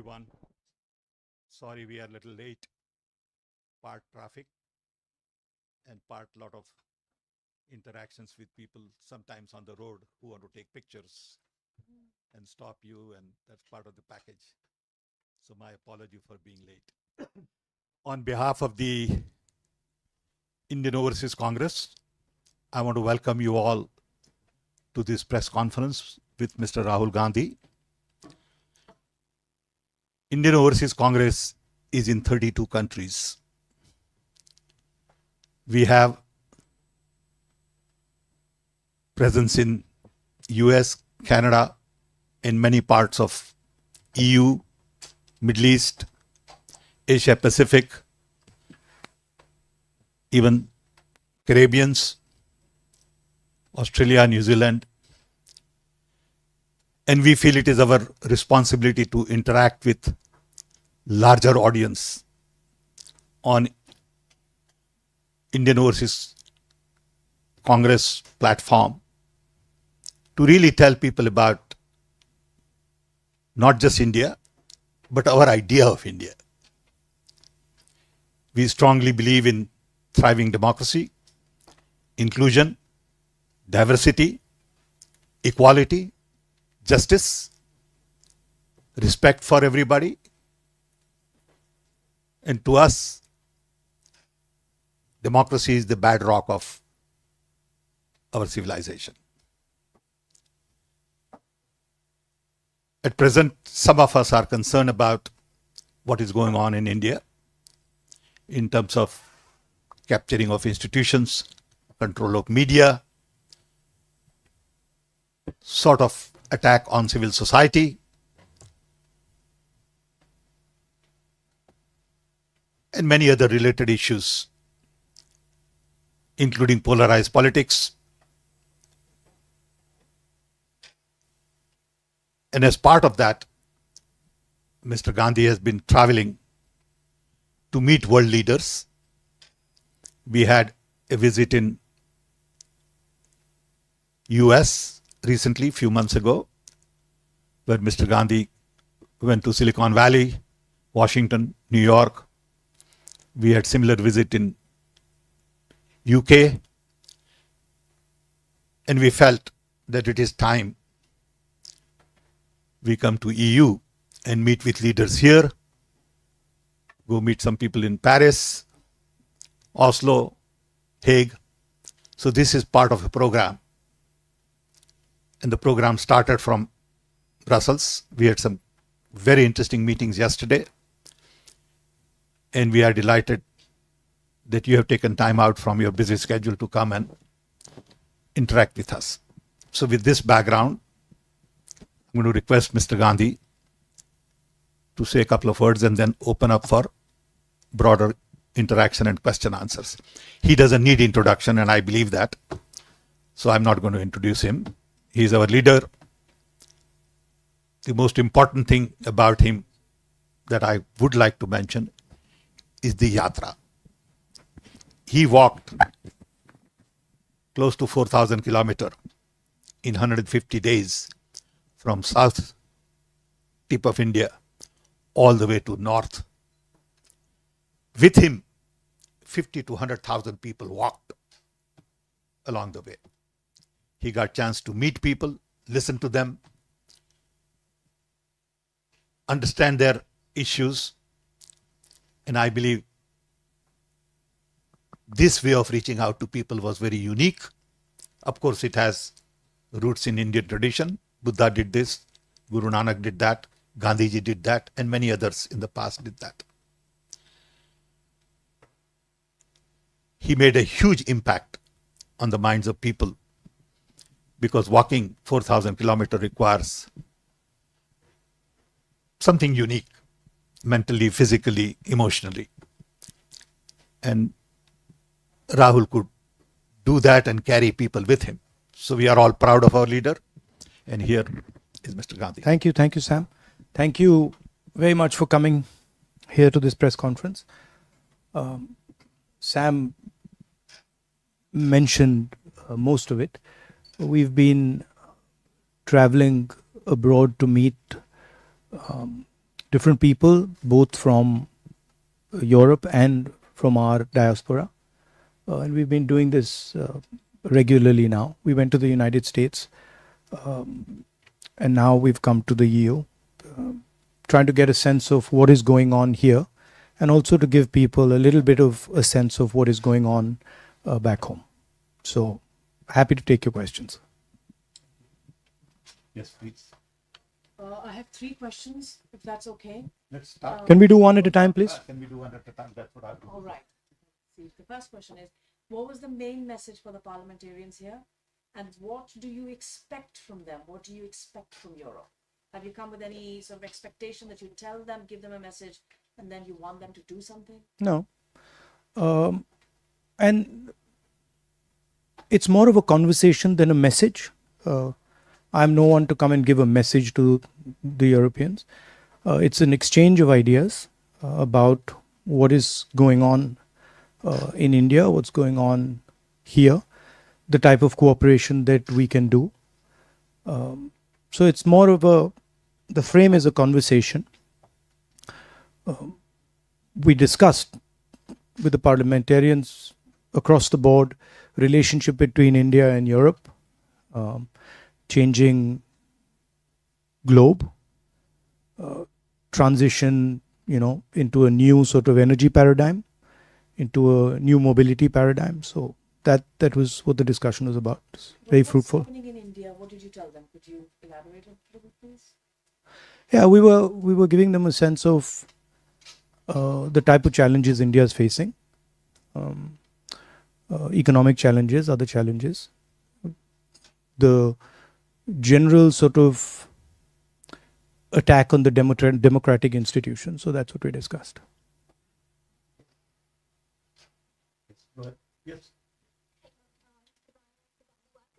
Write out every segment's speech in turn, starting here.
everyone. Sorry we are a little late. Part traffic and part lot of interactions with people sometimes on the road who want to take pictures and stop you, and that's part of the package. So my apology for being late. On behalf of the Indian Overseas Congress, I want to welcome you all to this press conference with Mr. Rahul Gandhi. Indian Overseas Congress is in 32 countries. We have presence in US, Canada, in many parts of EU, Middle East, Asia Pacific, even Caribbeans, Australia, New Zealand. And we feel it is our responsibility to interact with larger audience on Indian Overseas Congress platform to really tell people about not just India, but our idea of India. We strongly believe in thriving democracy, inclusion, diversity, equality, justice, respect for everybody. And to us, democracy is the bedrock of our civilization. At present, some of us are concerned about what is going on in India in terms of capturing of institutions, control of media, sort of attack on civil society, and many other related issues, including polarized politics. And as part of that, Mr. Gandhi has been traveling to meet world leaders. We had a visit in US recently, few months ago, where Mr. Gandhi went to Silicon Valley, Washington, New York. We had similar visit in UK. And we felt that it is time we come to EU and meet with leaders here, go meet some people in Paris, Oslo, Hague. So this is part of a program. And the program started from Brussels. We had some very interesting meetings yesterday. And we are delighted that you have taken time out from your busy schedule to come and interact with us. So with this background, I'm going to request Mr. Gandhi to say a couple of words and then open up for broader interaction and question answers. He doesn't need introduction, and I believe that. So I'm not going to introduce him. He's our leader. The most important thing about him that I would like to mention is the yatra. He walked close to 4,000 kilometers in 150 days from south tip of India all the way to north. With him, 50 to 100,000 people walked along the way. He got chance to meet people, listen to them, understand their issues, and I believe this way of reaching out to people was very unique. Of course, it has roots in Indian tradition. Buddha did this, Guru Nanak did that, Gandhiji did that, and many others in the past did that. He made a huge impact on the minds of people because walking 4,000 kilometers requires something unique, mentally, physically, emotionally. And Rahul could do that and carry people with him. So we are all proud of our leader. And here is Mr. Gandhi. Thank you, Sam. Thank you very much for coming here to this press conference. Sam mentioned most of it. We've been traveling abroad to meet different people, both from Europe and from our diaspora. And we've been doing this regularly now. We went to the United States, and now we've come to the EU, trying to get a sense of what is going on here, and also to give people a little bit of a sense of what is going on back home. So, happy to take your questions. Yes, please. I have 3 questions, if that's okay. Let's start. Can we do one at a time, please? Can we do one at a time? That's what I'll do. All right. See, the first question is, what was the main message for the parliamentarians here? And what do you expect from them? What do you expect from Europe? Have you come with any sort of expectation that you tell them, give them a message, and then you want them to do something? No. And it's more of a conversation than a message. I'm no one to come and give a message to the Europeans. It's an exchange of ideas about what is going on in India, what's going on here, the type of cooperation that we can do. So it's more of the frame is a conversation. We discussed with the parliamentarians across the board relationship between India and Europe, changing globe, transition, into a new sort of energy paradigm, into a new mobility paradigm. So that was what the discussion was about. It's very fruitful. What's happening in India? What did you tell them? Could you elaborate a little bit, please? Yeah, we were giving them a sense of the type of challenges India is facing, economic challenges, other challenges, the general sort of attack on the democratic institutions. So that's what we discussed. Go ahead. Yes.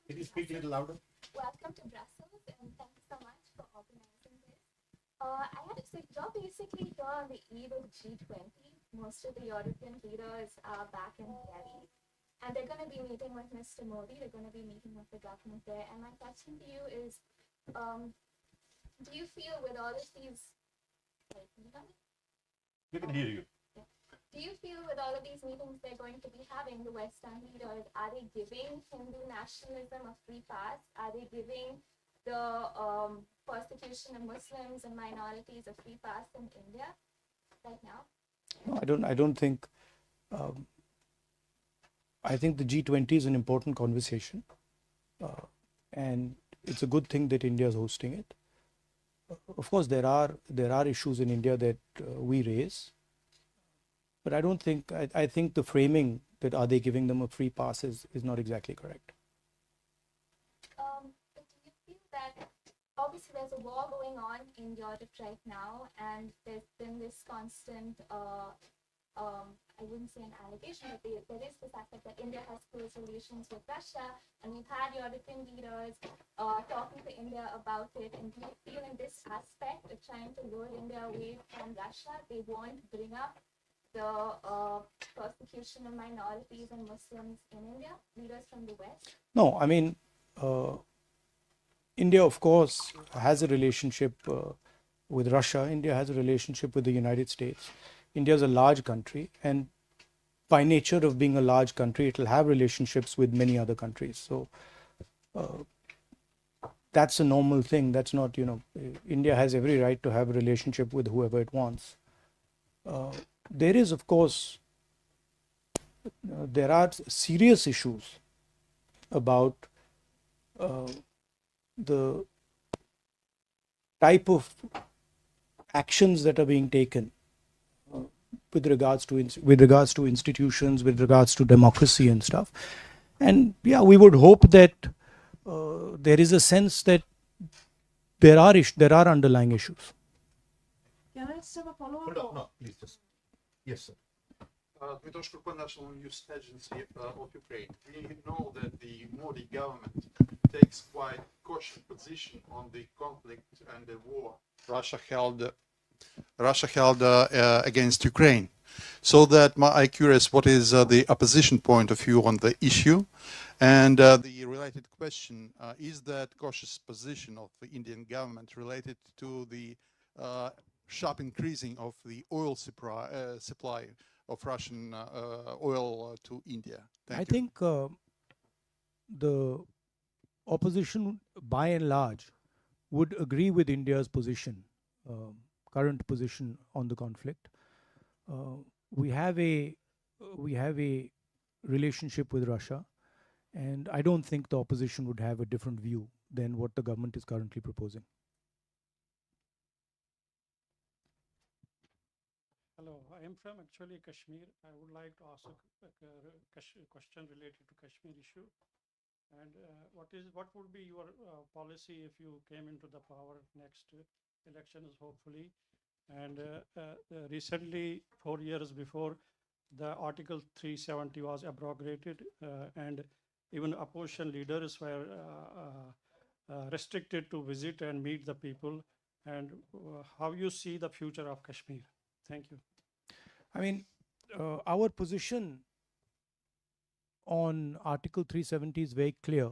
Can you speak a little louder? Welcome to Brussels, and thank you so much for organizing this. I had to say, you're basically here on the eve of G20. Most of the European leaders are back in Delhi, and they're going to be meeting with Mr. Modi. They're going to be meeting with the government there. And my question to you is, do you feel with all of these... Sorry, can you hear me? We can hear you. Do you feel with all of these meetings they're going to be having, the Western leaders, are they giving Hindu nationalism a free pass? Are they giving the persecution of Muslims and minorities a free pass in India right now? No, I don't think. I think the G20 is an important conversation, and it's a good thing that India is hosting it. Of course, there are issues in India that we raise. But I don't think, I think the framing that are they giving them a free pass is not exactly correct. But do you feel that, obviously there's a war going on in Europe right now, and there's been this constant, I wouldn't say an allegation, but there is this aspect that India has close relations with Russia, and we've had European leaders talking to India about it. And do you feel in this aspect of trying to lure India away from Russia, they won't bring up the persecution of minorities and Muslims in India, leaders from the West? No, I mean, India, of course, has a relationship with Russia. India has a relationship with the United States. India is a large country, and by nature of being a large country, it will have relationships with many other countries. So that's a normal thing. That's not, India has every right to have a relationship with whoever it wants. There is, of course, there are serious issues about the type of actions that are being taken with regards to institutions, with regards to democracy and stuff. And yeah, we would hope that there is a sense that there are underlying issues. Can I just have a follow-up? No, please just. Yes, sir. Dmytro Shkurpa, National News Agency of Ukraine. We know that the Modi government takes quite cautious position on the conflict and the war Russia held against Ukraine. So that I'm curious, what is the opposition point of view on the issue? And the related question, is that cautious position of the Indian government related to the sharp increasing of the oil supply of Russian oil to India? Thank I you. think the opposition, by and large, would agree with India's position, current position on the conflict. We have a relationship with Russia, and I don't think the opposition would have a different view than what the government is currently proposing. Hello, I am from actually Kashmir. I would like to ask a question related to Kashmir issue. And what would be your policy if you came into the power next elections, hopefully? And recently, 4 years before, the Article 370 was abrogated, and even opposition leaders were restricted to visit and meet the people. And how you see the future of Kashmir? Thank you. I mean, our position on Article 370 is very clear.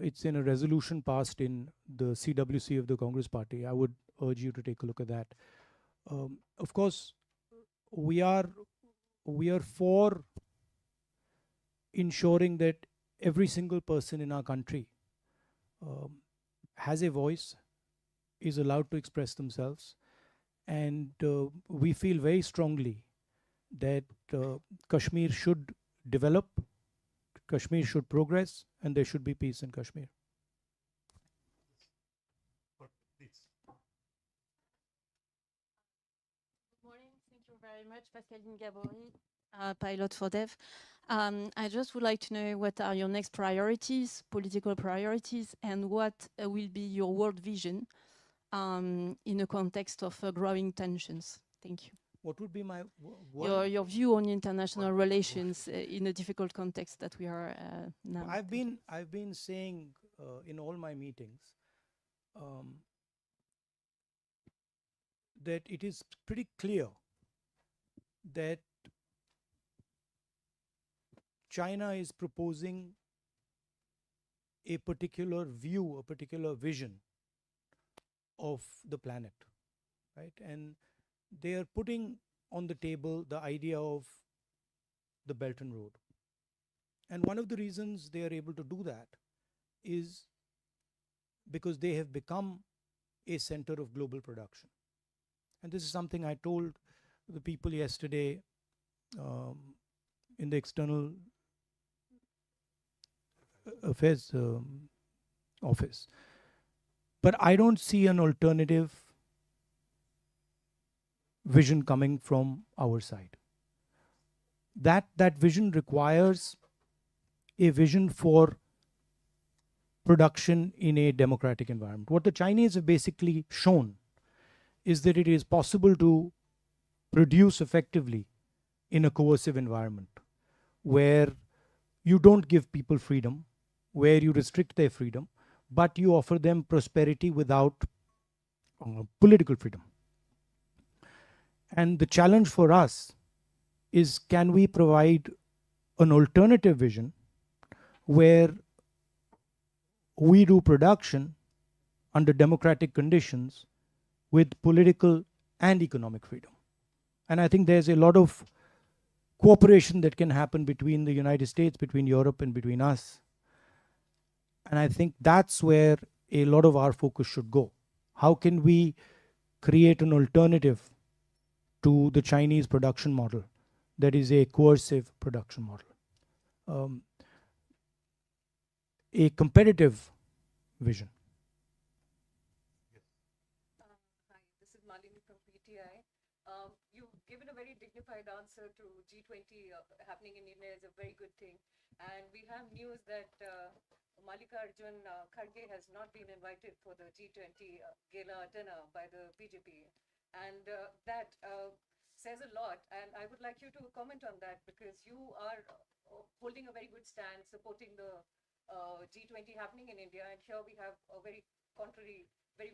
It's in a resolution passed in the CWC of the Congress Party. I would urge you to take a look at that. Of course, we are for ensuring that every single person in our country has a voice, is allowed to express themselves, and we feel very strongly that Kashmir should develop, Kashmir should progress, and there should be peace in Kashmir. Good morning. Thank you very much, Pascaline Gabory, pilot for Dev. I just would like to know what are your next priorities, political priorities, and what will be your world vision in a context of growing tensions. Thank you. What would be my Your view on international relations in a difficult context that we are now. I've been saying in all my meetings that it is pretty clear that China is proposing a particular view, a particular vision of the planet, right? And they are putting on the table the idea of the Belt and Road. And one of the reasons they are able to do that is because they have become a center of global production. And this is something I told the people yesterday in the External Affairs office. But I don't see an alternative vision coming from our side. That vision requires a vision for production in a democratic environment. What the Chinese have basically shown is that it is possible to produce effectively in a coercive environment where you don't give people freedom, where you restrict their freedom, but you offer them prosperity without political freedom. And the challenge for us is, can we provide an alternative vision where we do production under democratic conditions with political and economic freedom? And I think there's a lot of cooperation that can happen between the United States, between Europe, and between us. And I think that's where a lot of our focus should go. How can we create an alternative to the Chinese production model that is a coercive production model? A competitive vision. Hi, this is Malini from PTI. You've given a very dignified answer to G20 happening in India is a very good thing. And we have news that Mallikarjun Kharge has not been invited for the G20 gala dinner by the BJP. And that says a lot. And I would like you to comment on that, because you are holding a very good stand, supporting the G20 happening in India. And here we have a very contrary, very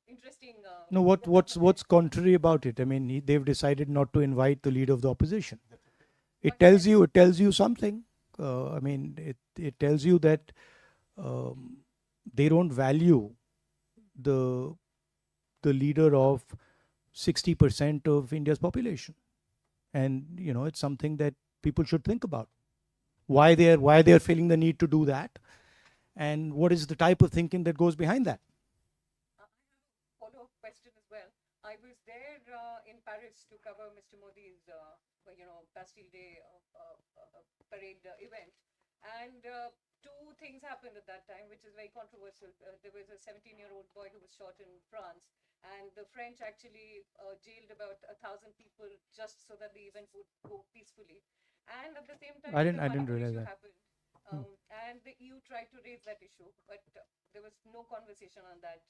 interesting. No, what's contrary about it? I mean, they've decided not to invite the leader of the opposition. It tells you something. I mean, it tells you that they don't value the the leader of 60% of India's population. And, it's something that people should think about. Why they're feeling the need to do that, and what is the type of thinking that goes behind that. I have a follow-up question as well. I was there in Paris to cover Mr. Modi's, Bastille Day parade event, and two things happened at that time, which is very controversial. There was a 17-year-old boy who was shot in France, and the French actually jailed about 1,000 people just so that the event would go peacefully. And at the same time, I the didn't Manipur realize issue that. happened. And the EU tried to raise that issue, but there was no conversation on that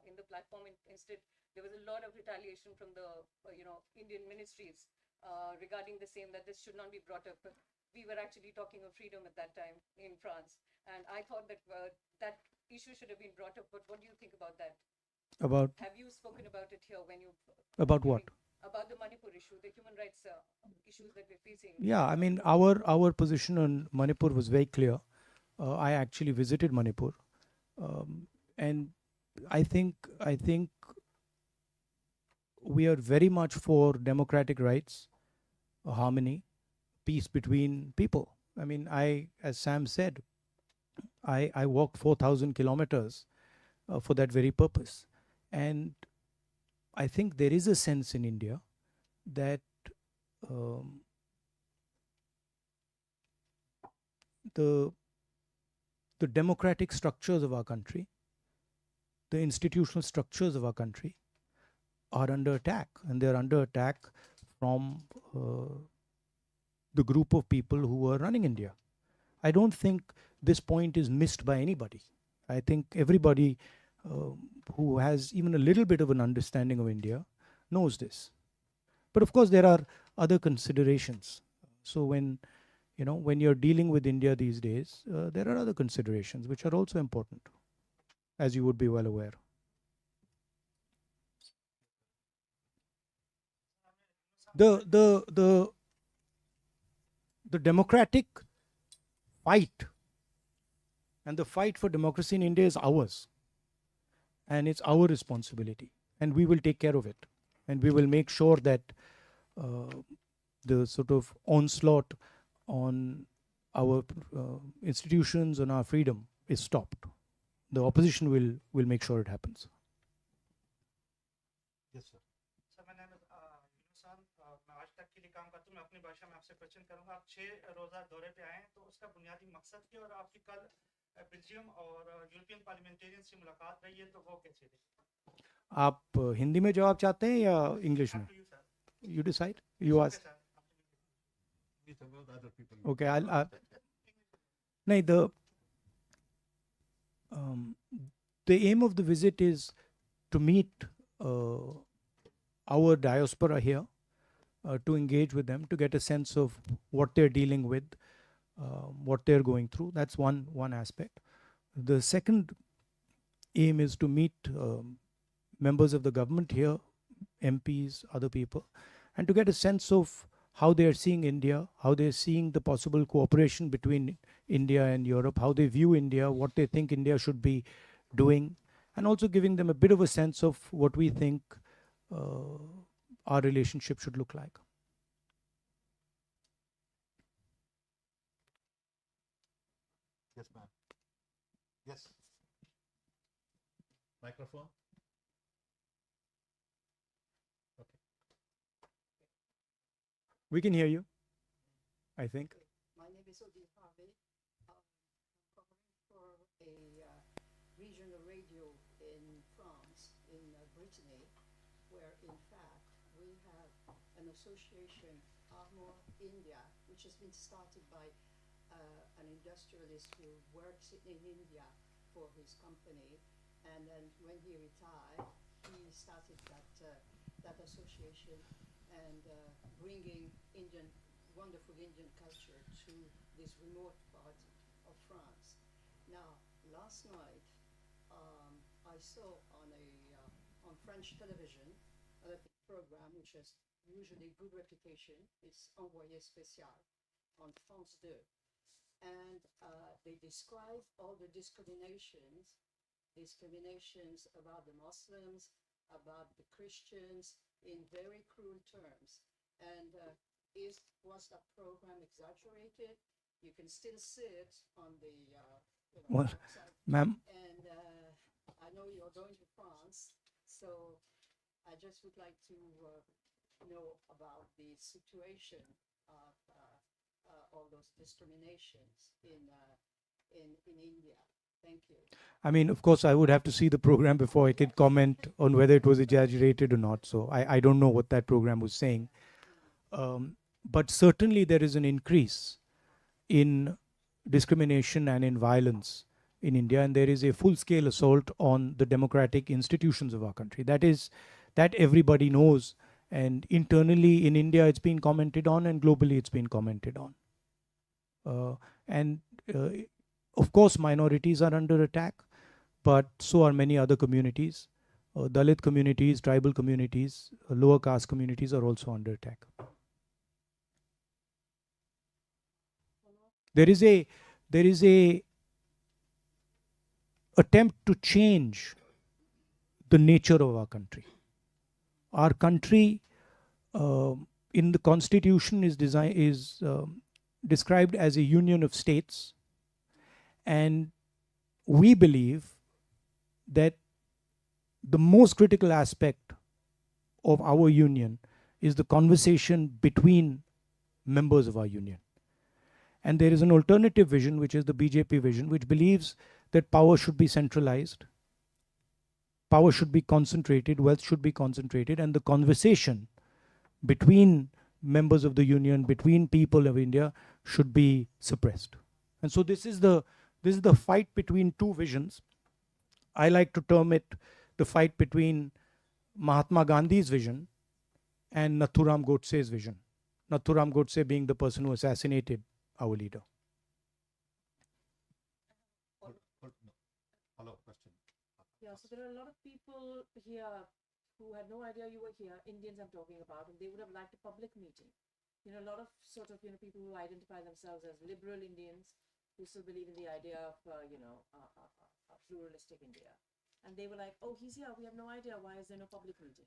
in the platform. Instead, there was a lot of retaliation from the Indian ministries regarding the same, that this should not be brought up. We were actually talking of freedom at that time in France, and I thought that that issue should have been brought up. But what do you think about that? About Have you spoken about it here when you about what? about the Manipur issue, the human rights issues that we're facing? Yeah, I mean, our position on Manipur was very clear. I actually visited Manipur, and I think we are very much for democratic rights, harmony, peace between people. I mean, as Sam said, I walked 4,000 kilometers for that very purpose, and I think there is a sense in India that the democratic structures of our country, the institutional structures of our country are under attack, and they're under attack from the group of people who are running India. I don't think this point is missed by anybody. I think everybody who has even a little bit of an understanding of India knows this. But of course, there are other considerations. So when you're dealing with India these days, there are other considerations which are also important, as you would be well aware. The democratic fight and the fight for democracy in India is ours, and it's our responsibility, and we will take care of it, and we will make sure that the sort of onslaught on our institutions, on our freedom, is stopped. The opposition will make sure it happens. Yes, sir. Sir मैं आज तक के लिए काम करता हूँ। मैं अपनी भाषा में आपसे क्वेश्चन करूँगा। आप 6 रोज़ा दौरे पे आए हैं, तो उसका बुनियादी मकसद क्या, और आपकी कल बेल्जियम और यूरोपियन पार्लियामेंटेरियन से मुलाकात रही है, तो वो कैसे रही? आप हिंदी में जवाब चाहते हैं या इंग्लिश में? You decide. You ask. Okay, I'll no, the aim of the visit is to meet our diaspora here, to engage with them, to get a sense of what they're dealing with, what they're going through. That's one aspect. The second aim is to meet members of the government here, MPs, other people, and to get a sense of how they are seeing India, how they're seeing the possible cooperation between India and Europe, how they view India, what they think India should be doing, and also giving them a bit of a sense of what we think our relationship should look like. Yes, ma'am. Yes. Microphone. Okay. We can hear you, I think. My name is Odile Harvey. I'm covering for a regional radio in France, in Brittany, where in fact we have an association, Armor India, which has been started by an industrialist who works in India for his company, and then when he retired, he started that association and bringing wonderful Indian culture to this remote part of France. Now, last night, I saw on French television a program which has usually good reputation. It's Envoyé Spécial on France 2. And they describe all the discriminations about the Muslims, about the Christians in very cruel terms. And was that program exaggerated? You can still see it on the Well, outside. ma'am, And I know you're going to France, so I just would like to know about the situation of all those discriminations in India. Thank you. I mean, of course, I would have to see the program before I could comment on whether it was exaggerated or not. So I don't know what that program was saying. But certainly there is an increase in discrimination and in violence in India, and there is a full-scale assault on the democratic institutions of our country. That everybody knows, and internally in India it's been commented on, and globally it's been commented on. And of course, minorities are under attack, but so are many other communities. Dalit communities, tribal communities, lower caste communities are also under attack. There is a attempt to change the nature of our country. Our country in the constitution is described as a union of states, and we believe that the most critical aspect of our union is the conversation between members of our union. And there is an alternative vision, which is the BJP vision, which believes that power should be centralized, power should be concentrated, wealth should be concentrated, and the conversation between members of the union, between people of India, should be suppressed. And so this is the fight between two visions. I like to term it the fight between Mahatma Gandhi's vision and Nathuram Godse's vision. Nathuram Godse being the person who assassinated our leader. Hello, question. Yeah, so there are a lot of people here who had no idea you were here, Indians I'm talking about, and they would have liked a public meeting. A lot of sort of, people who identify themselves as liberal Indians who still believe in the idea of, a pluralistic India. And they were like, oh, he's here, we have no idea, why is there no public meeting?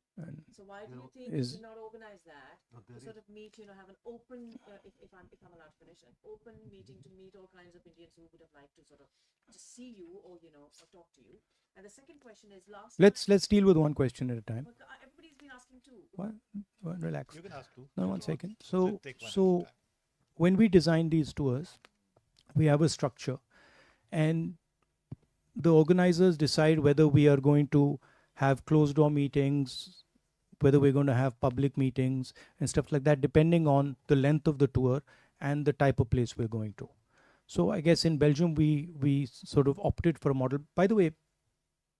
So why do you think you did not organize that to sort of meet, have an open, if I'm allowed to finish, an open meeting to meet all kinds of Indians who would have liked to sort of just see you or, or talk to you. And the second question is, Let's deal with one question at a time. everybody's been asking two. What? Relax. You can ask two. No, 1 second. So take one at a So time. when we design these tours, we have a structure, and the organizers decide whether we are going to have closed door meetings, whether we're going to have public meetings and stuff like that, depending on the length of the tour and the type of place we're going to. So I guess in Belgium, we sort of opted for a model. By the way,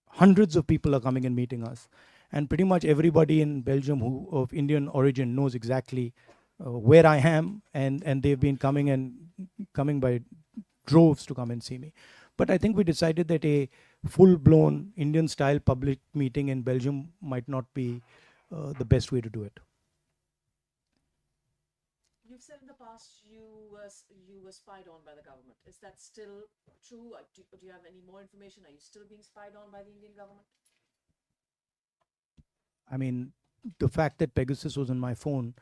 hundreds of people are coming and meeting us, and pretty much everybody in Belgium who of Indian origin knows exactly where I am, and they've been coming by droves to come and see me. But I think we decided that a full-blown Indian-style public meeting in Belgium might not be the best way to do it. You've said in the past you were spied on by the government. Is that still true? Do you have any more information? Are you still being spied on by the Indian government? I mean, the fact that Pegasus was on my phone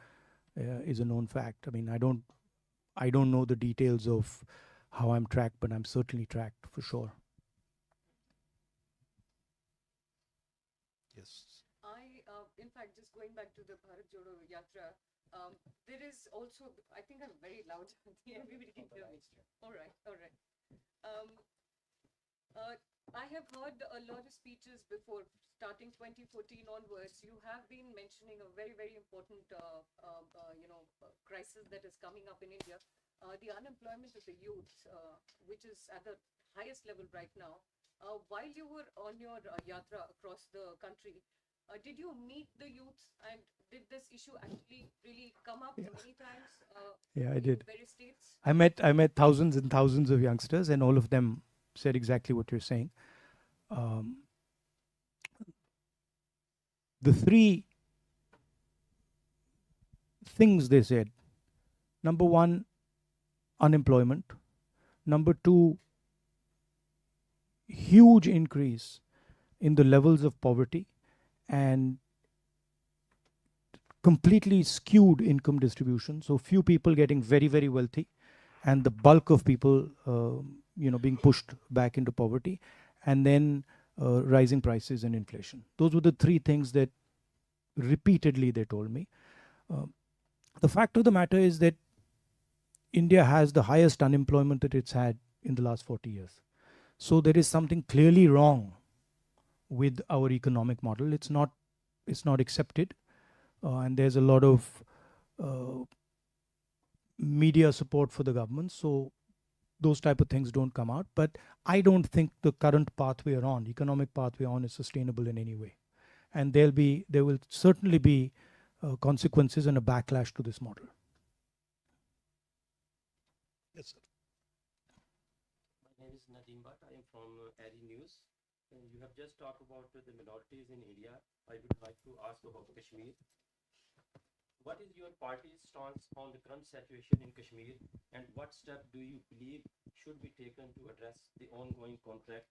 is a known fact. I mean, I don't know the details of how I'm tracked, but I'm certainly tracked for sure. Yes. In fact, just going back to the Bharat Jodo Yatra, there is also, I think I'm very loud. Everybody can hear me. All right. I have heard a lot of speeches before, starting 2014 onwards. You have been mentioning a very, very important, crisis that is coming up in India. The unemployment of the youth, which is at the highest level right now. While you were on your yatra across the country, did you meet the youth, and did this issue actually really come up many times? Yeah, I in did. Various states. I met thousands and thousands of youngsters, and all of them said exactly what you're saying. The three things they said: number one, unemployment; number two, huge increase in the levels of poverty; and completely skewed income distribution. So few people getting very, very wealthy, and the bulk of people, being pushed back into poverty, and then rising prices and inflation. Those were the three things that repeatedly they told me. The fact of the matter is that India has the highest unemployment that it's had in the last 40 years. So there is something clearly wrong with our economic model. It's not accepted, and there's a lot of media support for the government. So those type of things don't come out. But I don't think the current path we are on, economic path we are on, is sustainable in any way. And there will certainly be consequences and a backlash to this model. Yes, sir. My name is Nadeem Bhatt. I am from ARI News. You have just talked about the minorities in India. I would like to ask about Kashmir. What is your party's stance on the current situation in Kashmir, and what step do you believe should be taken to address the ongoing conflict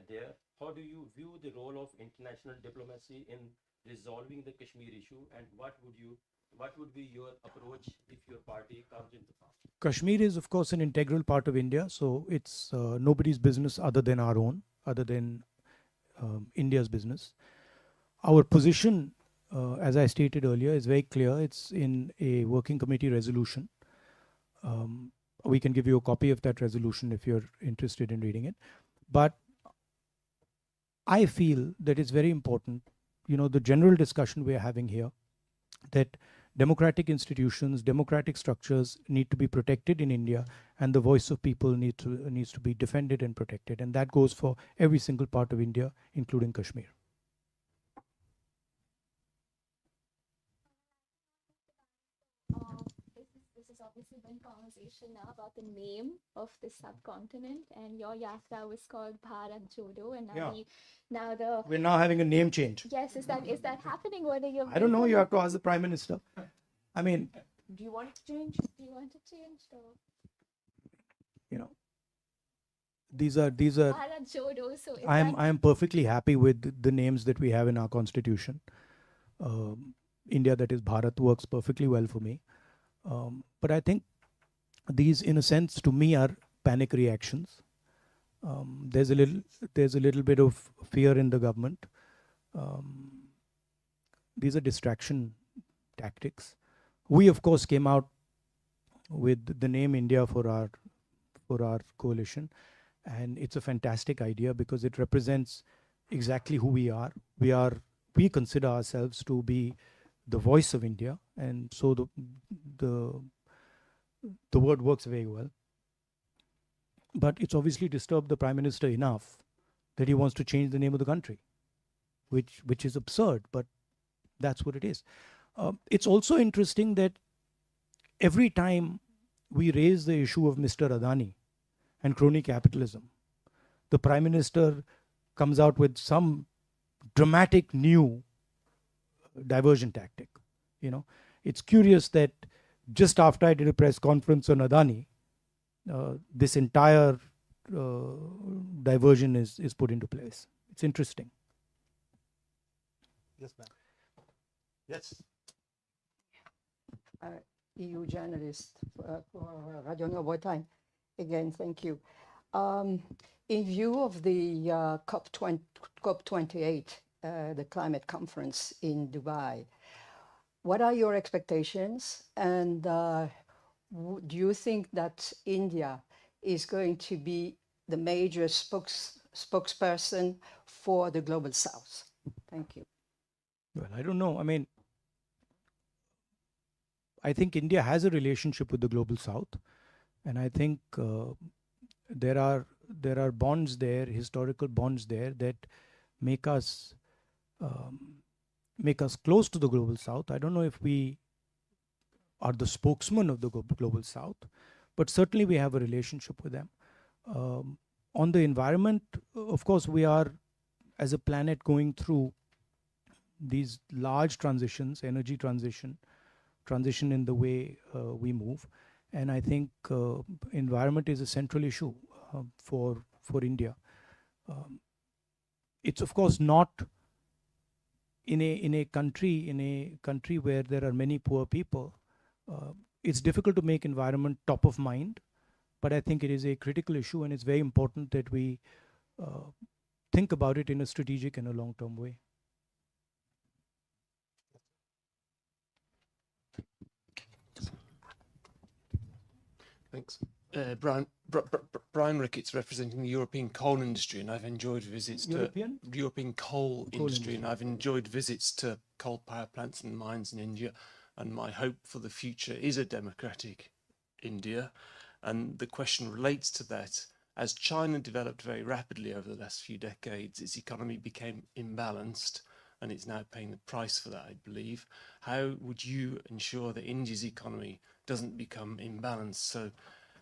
there? How do you view the role of international diplomacy in resolving the Kashmir issue, and what would be your approach if your party comes into power? Kashmir is, of course, an integral part of India, so it's nobody's business other than our own, other than India's business. Our position, as I stated earlier, is very clear. It's in a working committee resolution. We can give you a copy of that resolution if you're interested in reading it. But I feel that it's very important, the general discussion we're having here, that democratic institutions, democratic structures need to be protected in India, and the voice of people needs to be defended and protected. And that goes for every single part of India, including Kashmir. This is obviously been conversation now about the name of the subcontinent, and your yatra was called Bharat Jodo, and now We're now having a name change. yes, is that happening? What are your I don't know. You have to ask the Prime Minister. I mean, Do you want it to change? Do you want to change the these are. Bharat Jodo? So is I that, am perfectly happy with the names that we have in our constitution. India, that is Bharat, works perfectly well for me. But I think these, in a sense, to me, are panic reactions. There's a little bit of fear in the government. These are distraction tactics. We, of course, came out with the name India for our coalition, and it's a fantastic idea because it represents exactly who we are. We consider ourselves to be the voice of India, and so the word works very well. But it's obviously disturbed the Prime Minister enough that he wants to change the name of the country, which is absurd, but that's what it is. It's also interesting that every time we raise the issue of Mr. Adani and crony capitalism, the Prime Minister comes out with some dramatic new diversion tactic. It's curious that just after I did a press conference on Adani, this entire diversion is put into place. It's interesting. Yes, ma'am. Yes. EU journalist for Radio Novo Time. Again, thank you. In view of the COP28, the climate conference in Dubai, what are your expectations? And do you think that India is going to be the major spokesperson for the Global South? Thank you. Well, I don't know. I mean, I think India has a relationship with the Global South, and I think there are bonds there, historical bonds there, that make us close to the Global South. I don't know if we are the spokesman of the Global South, but certainly we have a relationship with them. On the environment, of course, we are, as a planet, going through these large transitions, energy transition in the way we move. And I think environment is a central issue for India. It's, of course, not in a country where there are many poor people, it's difficult to make environment top of mind. But I think it is a critical issue, and it's very important that we think about it in a strategic and a long-term way. Thanks. Brian Ricketts, representing the European coal industry, and I've enjoyed visits to European coal industry, and I've enjoyed visits to coal power plants and mines in India. And my hope for the future is a democratic India. And the question relates to that. As China developed very rapidly over the last few decades, its economy became imbalanced, and it's now paying the price for that, I believe. How would you ensure that India's economy doesn't become imbalanced? So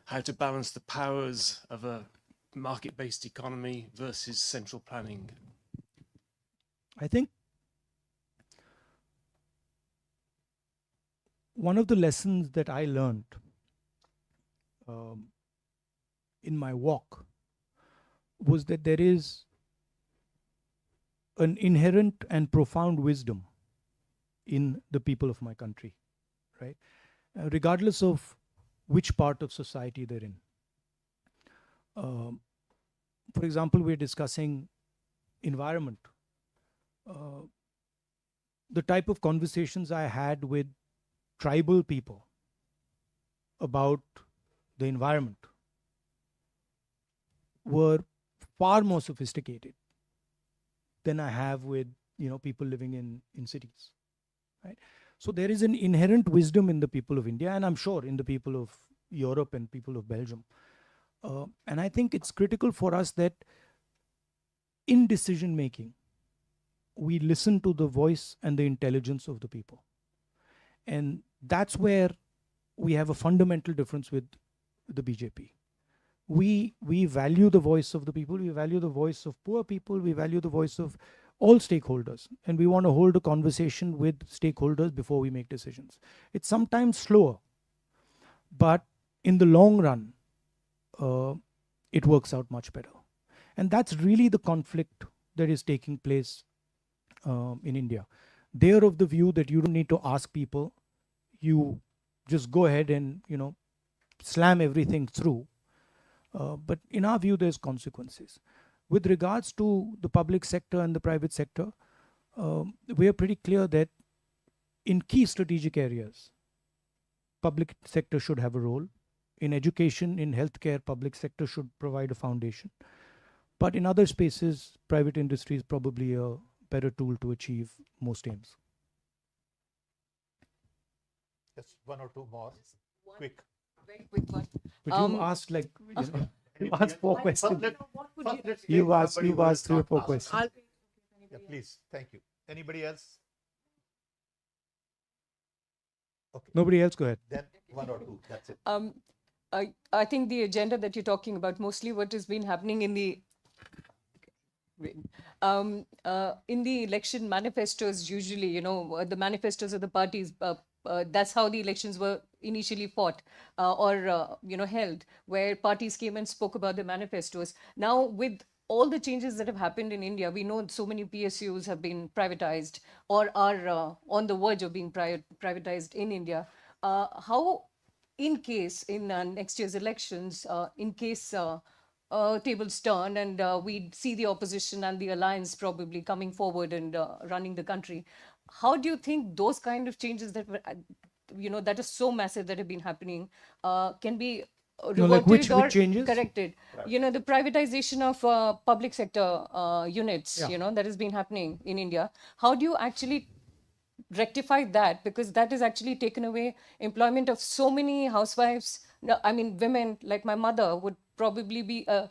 how to balance the powers of a market-based economy versus central planning? I think one of the lessons that I learned in my walk was that there is an inherent and profound wisdom in the people of my country, right? Regardless of which part of society they're in. For example, we're discussing environment. The type of conversations I had with tribal people about the environment were far more sophisticated than I have with people living in cities, right? So there is an inherent wisdom in the people of India, and I'm sure in the people of Europe and people of Belgium. And I think it's critical for us that in decision making, we listen to the voice and the intelligence of the people. And that's where we have a fundamental difference with the BJP. We value the voice of the people, we value the voice of poor people, we value the voice of all stakeholders, and we want to hold a conversation with stakeholders before we make decisions. It's sometimes slower, but in the long run, it works out much better. And that's really the conflict that is taking place in India. They're of the view that you don't need to ask people, you just go ahead and slam everything through. But in our view, there's consequences. With regards to the public sector and the private sector, we are pretty clear that in key strategic areas, public sector should have a role. In education, in healthcare, public sector should provide a foundation. But in other spaces, private industry is probably a better tool to achieve most aims. Just one or two more. Quick. Very quick one. But you asked you asked 4 questions. You've asked 3 or 4 questions. Yeah, please. Thank you. Anybody else? Okay. Nobody else, go ahead. Then 1 or 2. That's it. I think the agenda that you're talking about, mostly what has been happening in the election manifestos, usually, the manifestos of the parties, that's how the elections were initially fought or held, where parties came and spoke about the manifestos. Now, with all the changes that have happened in India, we know so many PSUs have been privatized or are on the verge of being privatized in India. How, in case in next year's elections, in case tables turn and we see the opposition and the alliance probably coming forward and running the country, how do you think those kind of changes that were, that is so massive that have been happening, can be reverted which or corrected? Right. The privatization of public sector units, that has been happening in India. How do you actually rectify that? Because that has actually taken away employment of so many housewives. I mean, women like my mother would probably be a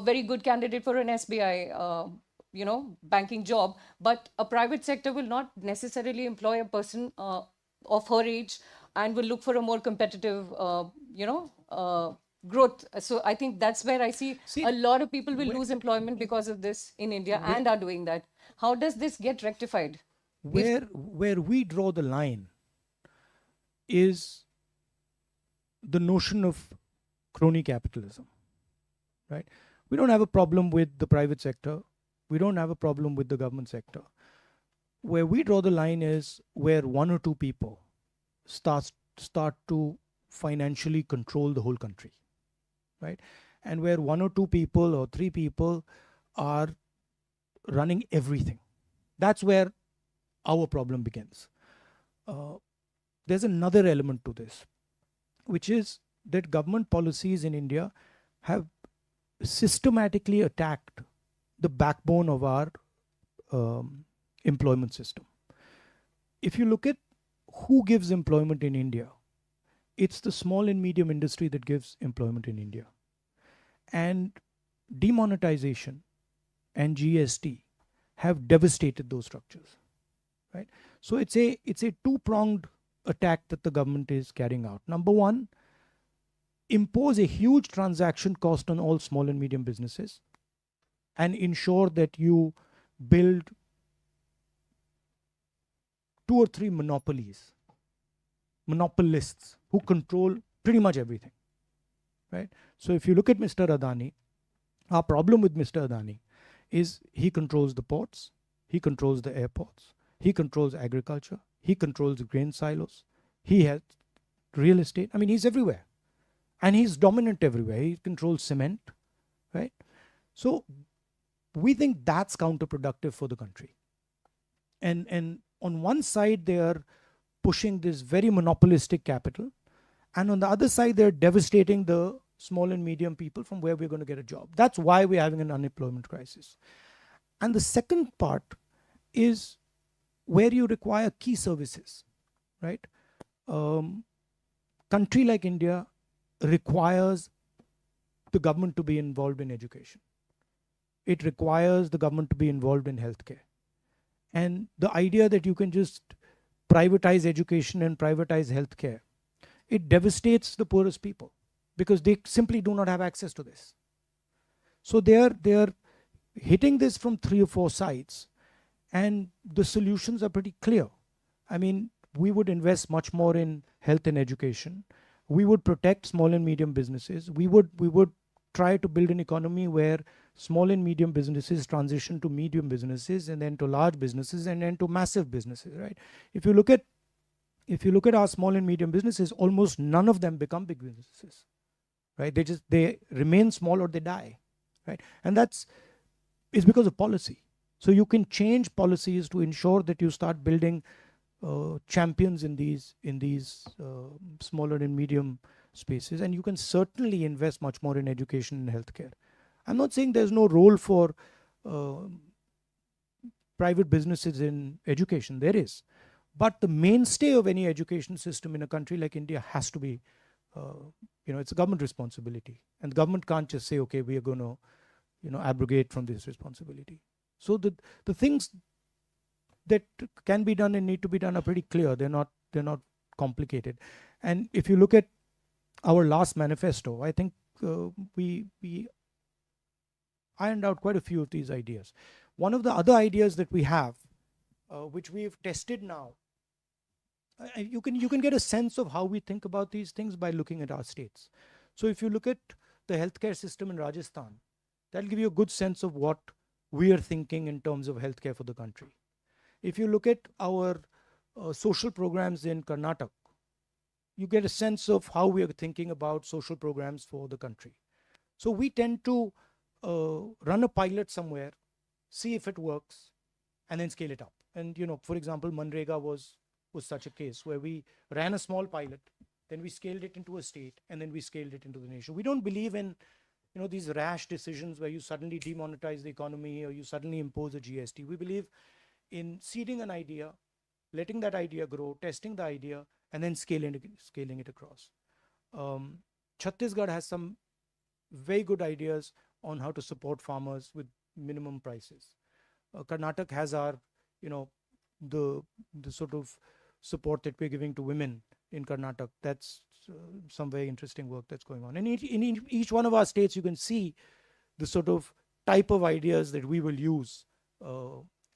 very good candidate for an SBI, banking job, but a private sector will not necessarily employ a person of her age and will look for a more competitive, growth. So I think that's where I see a lot of people will lose employment because of this in India and are doing that. How does this get rectified? Where we draw the line is the notion of crony capitalism, right? We don't have a problem with the private sector. We don't have a problem with the government sector. Where we draw the line is where one or two people start to financially control the whole country, right? And where one or two people or three people are running everything. That's where our problem begins. There's another element to this, which is that government policies in India have systematically attacked the backbone of our employment system. If you look at who gives employment in India, it's the small and medium industry that gives employment in India. And demonetization and GST have devastated those structures, right? So it's a two-pronged attack that the government is carrying out. Number one, impose a huge transaction cost on all small and medium businesses and ensure that you build 2 or 3 monopolists who control pretty much everything, right? So if you look at Mr. Adani, our problem with Mr. Adani is he controls the ports, he controls the airports, he controls agriculture, he controls the grain silos, he has real estate. I mean, he's everywhere. And he's dominant everywhere. He controls cement, right? So we think that's counterproductive for the country. And on one side, they are pushing this very monopolistic capital. And on the other side, they're devastating the small and medium people from where we're going to get a job. That's why we're having an unemployment crisis. And the second part is where you require key services, right? Country like India requires the government to be involved in education. It requires the government to be involved in healthcare. And the idea that you can just privatize education and privatize healthcare, it devastates the poorest people because they simply do not have access to this. So they are hitting this from 3 or 4 sides, and the solutions are pretty clear. I mean, we would invest much more in health and education. We would protect small and medium businesses. We would try to build an economy where small and medium businesses transition to medium businesses and then to large businesses and then to massive businesses, right? If you look at our small and medium businesses, almost none of them become big businesses, right? They remain small or they die, right? And it's because of policy. So you can change policies to ensure that you start building champions in these smaller and medium spaces, and you can certainly invest much more in education and healthcare. I'm not saying there's no role for private businesses in education. There is, but the mainstay of any education system in a country like India has to be, it's a government responsibility, and the government can't just say, okay, we are going to, abrogate from this responsibility. So the things that can be done and need to be done are pretty clear. They're not complicated. And if you look at our last manifesto, I think we ironed out quite a few of these ideas. One of the other ideas that we have, which we've tested now, you can get a sense of how we think about these things by looking at our states. So if you look at the healthcare system in Rajasthan, that'll give you a good sense of what we are thinking in terms of healthcare for the country. If you look at our social programs in Karnataka, you get a sense of how we are thinking about social programs for the country. So we tend to run a pilot somewhere, see if it works, and then scale it up. And for example, Manrega was such a case where we ran a small pilot, then we scaled it into a state, and then we scaled it into the nation. We don't believe in these rash decisions where you suddenly demonetize the economy or you suddenly impose a GST. We believe in seeding an idea, letting that idea grow, testing the idea, and then scaling it across. Chhattisgarh has some very good ideas on how to support farmers with minimum prices. Karnataka has our, the sort of support that we're giving to women in Karnataka. That's some very interesting work that's going on. And in each one of our states, you can see the sort of type of ideas that we will use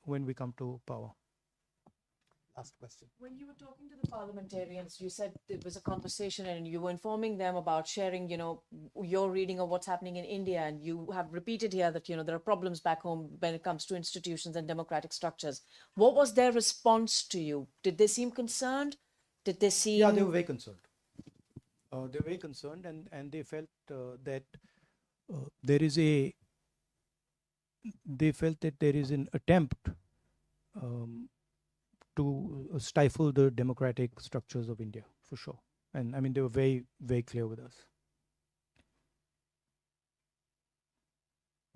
when we come to power. last question. When you were talking to the parliamentarians, you said it was a conversation and you were informing them about sharing, your reading of what's happening in India. And you have repeated here that, there are problems back home when it comes to institutions and democratic structures. What was their response to you? Did they seem concerned? Did they seem... Yeah, they were very concerned. They were very concerned, and they felt that they felt that there is an attempt to stifle the democratic structures of India, for sure. And I mean, they were very, very clear with us.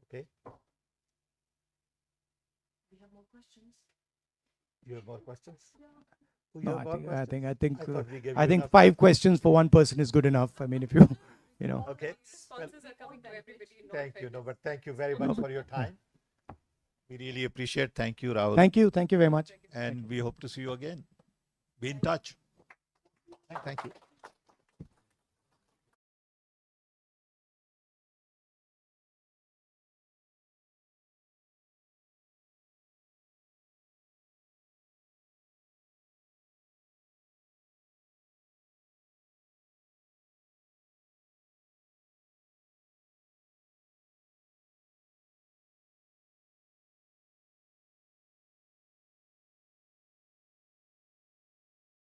Okay. We have more questions. You have more questions? You No, have more I questions? think thought we gave I you think enough. 5 questions for one person is good enough. I mean, if you know. Okay. Sponsors are coming to everybody. no Thank you. offense. No, but thank you very much for your time. We really appreciate. Thank you, Rahul. Thank you very much. And we hope to see you again. Be in touch. Thank you.